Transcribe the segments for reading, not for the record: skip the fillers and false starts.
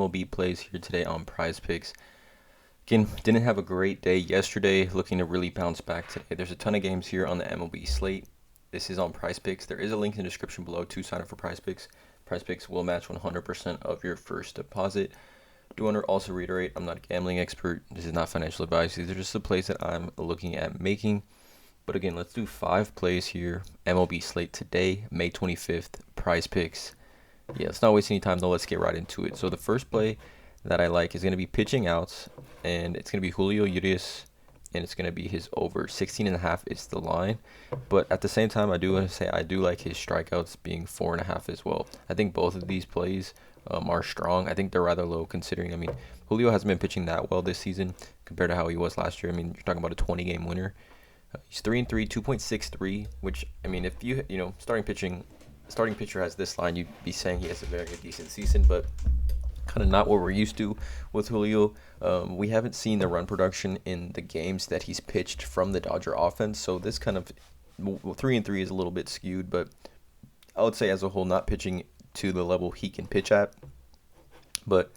MLB plays here today on PrizePicks. Again, didn't have a great day yesterday, looking to really bounce back today. There's a ton of games here on the MLB slate. This is on PrizePicks. There is a link in the description below to sign up for PrizePicks. PrizePicks will match 100% of your first deposit. Do want to also reiterate, I'm not a gambling expert. This is not financial advice. These are just the plays that I'm looking at making. But again, let's do 5 plays here. MLB slate today, May 25th, PrizePicks. Yeah, let's not waste any time though. Let's get right into it. So the first play that I like is going to be pitching outs, and it's going to be Julio Yurius, and it's going to be his over 16.5 is the line. But at the same time, I do want to say I do like his strikeouts being 4.5 as well. I think both of these plays are strong. I think they're rather low considering. I mean, Julio hasn't been pitching that well this season compared to how he was last year. I mean, you're talking about a 20-game winner. He's 3-3, 2.63, which I mean, if starting pitcher has this line, you'd be saying he has a very decent season, but kind of not what we're used to with Julio. We haven't seen the run production in the games that he's pitched from the Dodger offense, so this kind of 3-3 is a little bit skewed, but I would say as a whole, not pitching to the level he can pitch at. But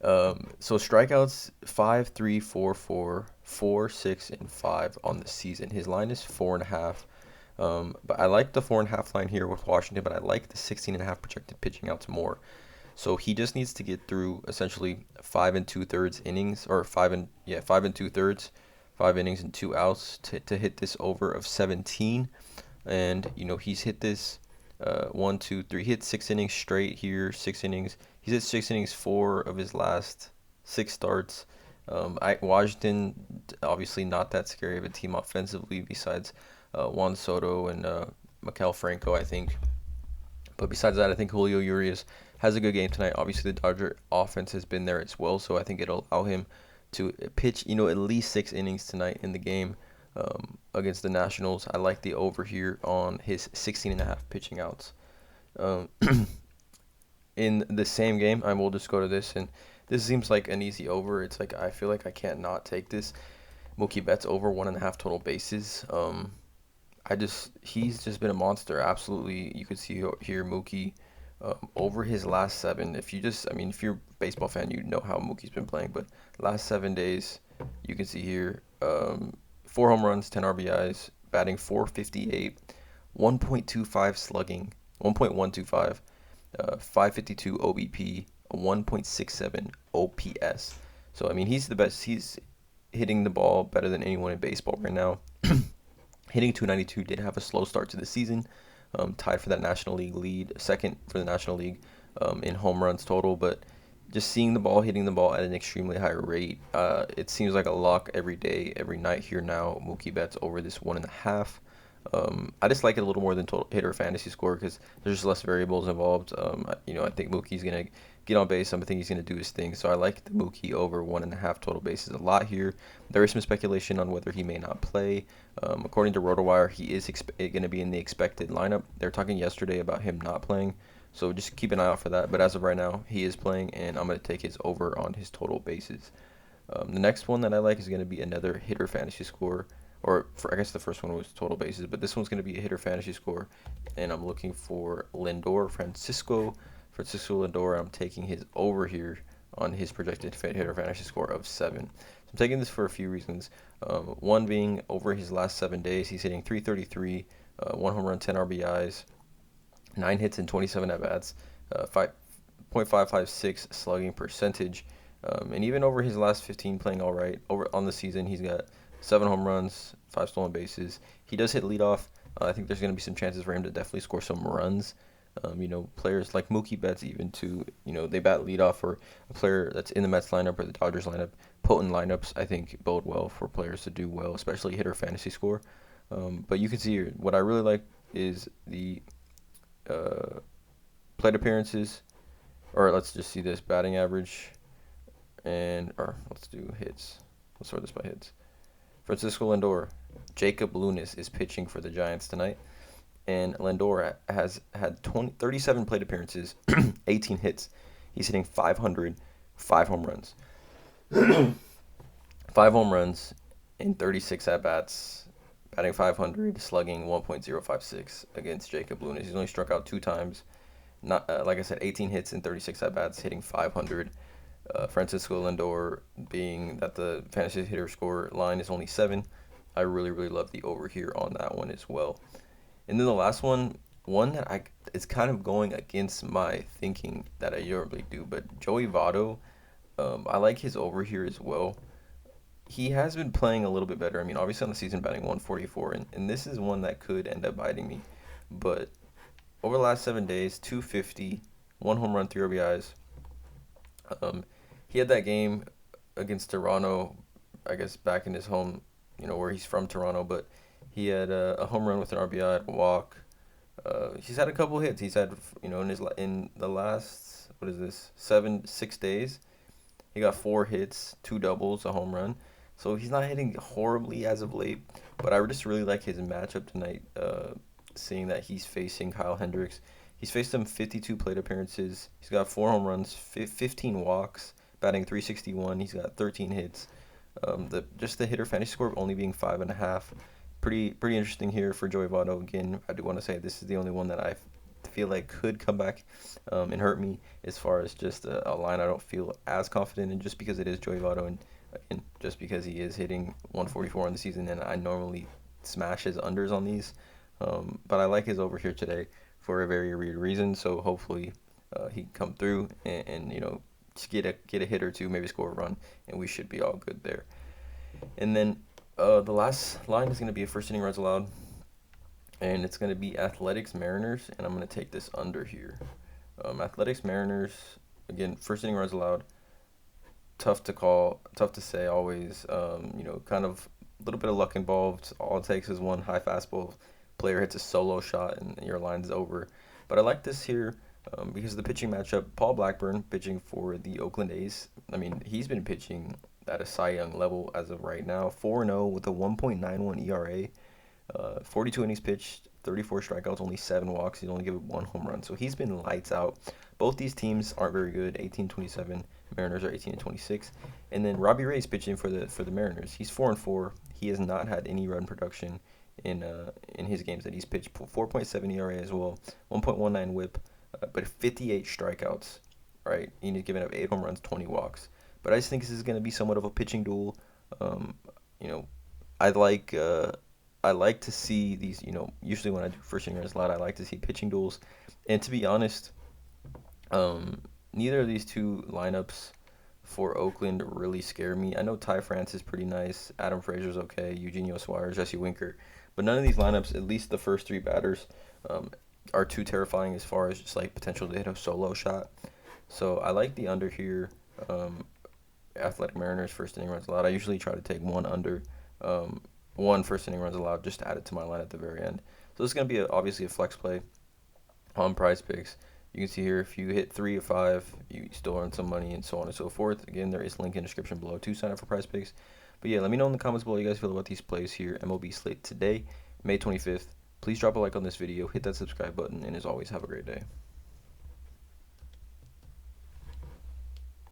so strikeouts 5, 3, 4, 4, 4, 6, and 5 on the season. His line is 4.5. But I like the 4.5 line here with Washington, but I like the 16.5 projected pitching outs more. So he just needs to get through essentially 5 2/3 innings, or 5 2/3, 5 innings and 2 outs to hit this over of 17. And he's hit this 1, 2, 3. He hit 6 innings straight here. 6 innings. He's hit 6 innings 4 of his last 6 starts. Washington, obviously not that scary of a team offensively, besides Juan Soto and Maikel Franco, I think. But besides that, I think Julio Yurius has a good game tonight. Obviously, the Dodger offense has been there as well, so I think it'll allow him to pitch, at least 6 innings tonight in the game against the Nationals. I like the over here on his 16.5 pitching outs. In the same game, I will just go to this, and this seems like an easy over. It's like I feel like I can't not take this. Mookie Betts over 1.5 total bases. He's just been a monster. Absolutely, you could see here Mookie over his last 7. If you're a baseball fan, you know how Mookie's been playing. But last 7 days, you can see here 4 home runs, 10 RBIs, batting .458, 1.25 slugging, 1.125, 552 OBP, 1.67 OPS. So I mean, he's the best. He's hitting the ball better than anyone in baseball right now. Hitting .292, did have a slow start to the season, tied for that National League lead, second for the National League in home runs total, but just seeing the ball, hitting the ball at an extremely high rate, it seems like a lock every day, every night here now. Mookie Betts over this 1.5. I just like it a little more than total hitter fantasy score because there's just less variables involved. I think Mookie's going to get on base. I think he's going to do his thing. So I like the Mookie over 1.5 total bases a lot here. There is some speculation on whether he may not play. According to RotoWire, he is going to be in the expected lineup. They were talking yesterday about him not playing. So just keep an eye out for that. But as of right now, he is playing, and I'm going to take his over on his total bases. The next one that I like is going to be another hitter fantasy score. I guess the first one was total bases, but this one's going to be a hitter fantasy score, and I'm looking for Francisco Lindor. I'm taking his over here on his projected hitter fantasy score of 7. So I'm taking this for a few reasons. One being over his last 7 days, he's hitting .333, 1 home run, 10 RBIs, 9 hits and 27 at-bats, 5.556 slugging percentage, and even over his last 15 playing all right. Over on the season, he's got 7 home runs, 5 stolen bases. He does hit leadoff. I think there's going to be some chances for him to definitely score some runs. Players like Mookie Betts even they bat leadoff for a player that's in the Mets lineup or the Dodgers lineup. Potent lineups, I think, bode well for players to do well, especially hitter fantasy score. But you can see here, what I really like is the plate appearances, or let's just see this batting average, or let's do hits. Let's sort this by hits. Francisco Lindor, Jacob Lunis is pitching for the Giants tonight, and Lindor has had 37 plate appearances, 18 hits. He's hitting .500, 5 home runs. 5 home runs in 36 at-bats, batting .500, slugging 1.056 against Jacob Lunis. He's only struck out 2 times. Not like I said, 18 hits in 36 at-bats, hitting .500. Francisco Lindor, being that the fantasy hitter score line is only 7. I really, really love the over here on that one as well. And then the last one that it's kind of going against my thinking that I normally do, but Joey Votto, I like his over here as well. He has been playing a little bit better. I mean, obviously on the season batting 144, and this is one that could end up biting me. But over the last 7 days, 250, 1 home run, 3 RBIs. He had that game against Toronto, I guess back in his home, where he's from, Toronto, but he had a home run with an RBI, a walk. He's had a couple hits. He's had, in the last, what is this, 6 days, he got 4 hits, 2 doubles, a home run. So he's not hitting horribly as of late, but I just really like his matchup tonight, seeing that he's facing Kyle Hendricks. He's faced him 52 plate appearances. He's got 4 home runs, 15 walks, batting 361. He's got 13 hits. The hitter fantasy score only being 5.5. Pretty interesting here for Joey Votto. Again, I do want to say this is the only one that I feel like could come back and hurt me as far as just a line I don't feel as confident in, just because it is Joey Votto, and again, just because he is hitting 144 on the season, and I normally smash his unders on these. But I like his over here today for a very weird reason. So hopefully he can come through and just get a hit or two, maybe score a run, and we should be all good there. And then the last line is going to be a first inning runs allowed, and it's going to be Athletics Mariners, and I'm going to take this under here. Athletics Mariners, again, first inning runs allowed. Tough to call, tough to say always. Kind of a little bit of luck involved. All it takes is one high fastball. Player hits a solo shot and your line's over. But I like this here because of the pitching matchup. Paul Blackburn pitching for the Oakland A's. I mean, he's been pitching at a Cy Young level as of right now. 4-0 with a 1.91 ERA. 42 innings pitched, 34 strikeouts, only 7 walks. He's only given 1 home run. So he's been lights out. Both these teams aren't very good. 18-27. Mariners are 18-26. And then Robbie Ray's pitching for the Mariners. He's 4-4. He has not had any run production in his games that he's pitched. 4.7 ERA as well, 1.19 WHIP, but 58 strikeouts. Right, he's given up 8 home runs, 20 walks. But I just think this is going to be somewhat of a pitching duel. I like to see these. Usually when I do first inning runs a lot, I like to see pitching duels. And to be honest, neither of these two lineups for Oakland really scare me. I know Ty France is pretty nice. Adam Frazier's okay. Eugenio Suarez, Jesse Winker. But none of these lineups, at least the first 3 batters, are too terrifying as far as just like potential to hit a solo shot. So I like the under here. Athletic Mariners first inning runs allowed. I usually try to take one under, 1 first inning runs allowed, just to add it to my line at the very end. So this is going to be obviously a flex play on PrizePicks. You can see here, if you hit 3 of 5, you still earn some money, and so on and so forth. Again, there is a link in the description below to sign up for PrizePicks. But yeah, let me know in the comments below how you guys feel about these plays here. MLB slate today, May 25th. Please drop a like on this video, hit that subscribe button, and as always, have a great day.